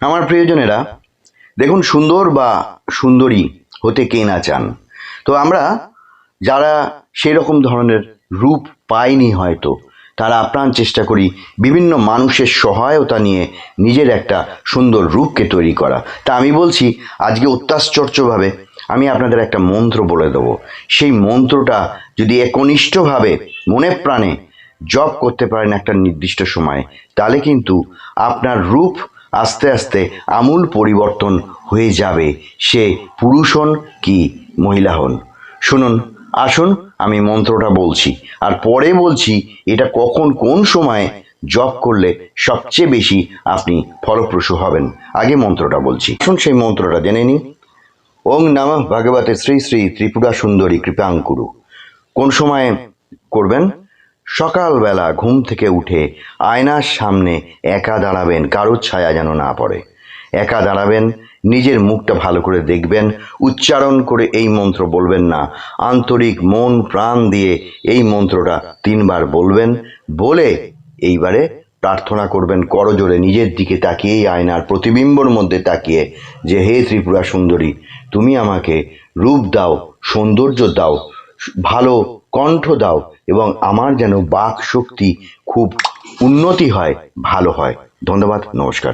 আমার প্রিয়জনেরা, দেখুন, সুন্দর বা সুন্দরী হতে কে না চান। তো আমরা যারা সেই রকম ধরনের রূপ পাইনি হয়তো, তারা আপ্রাণ চেষ্টা করি বিভিন্ন মানুষের সহায়তা নিয়ে নিজের একটা সুন্দর রূপকে তৈরি করা। তা আমি বলছি, আজকে অত্যাশ্চর্যভাবে আমি আপনাদের একটা মন্ত্র বলে দেবো। সেই মন্ত্রটা যদি একনিষ্ঠভাবে মনে প্রাণে জপ করতে পারেন একটা নির্দিষ্ট সময়ে, তাহলে কিন্তু আপনার রূপ আস্তে আস্তে আমূল পরিবর্তন হয়ে যাবে, সে পুরুষ হন কি মহিলা হন। শুনুন, আসুন আমি মন্ত্রটা বলছি, আর পরে বলছি এটা কখন কোন সময়ে জপ করলে সবচেয়ে বেশি আপনি ফলপ্রসূ হবেন। আগে মন্ত্রটা বলছি, শুন সেই মন্ত্রটা জেনে নিন। ওং নমঃ ভগবতে শ্রী শ্রী ত্রিপুরা সুন্দরী কৃপাঙ্কুরু। কোন সময় করবেন? সকালবেলা ঘুম থেকে উঠে আয়নার সামনে একা দাঁড়াবেন, কারোর ছায়া যেন না পড়ে। একা দাঁড়াবেন, নিজের মুখটা ভালো করে দেখবেন, উচ্চারণ করে এই মন্ত্র বলবেন না, আন্তরিক মন প্রাণ দিয়ে এই মন্ত্রটা 3 বার বলবেন। বলে এইবারে প্রার্থনা করবেন করজোড়ে, নিজের দিকে তাকিয়েই, আয়নার প্রতিবিম্বর মধ্যে তাকিয়ে, যে হে ত্রিপুরা সুন্দরী, তুমি আমাকে রূপ দাও, সৌন্দর্য দাও, ভালো কণ্ঠ দাও, এবং আমার যেন বাক শক্তি খুব উন্নতি হয়, ভালো হয়। ধন্যবাদ, নমস্কার।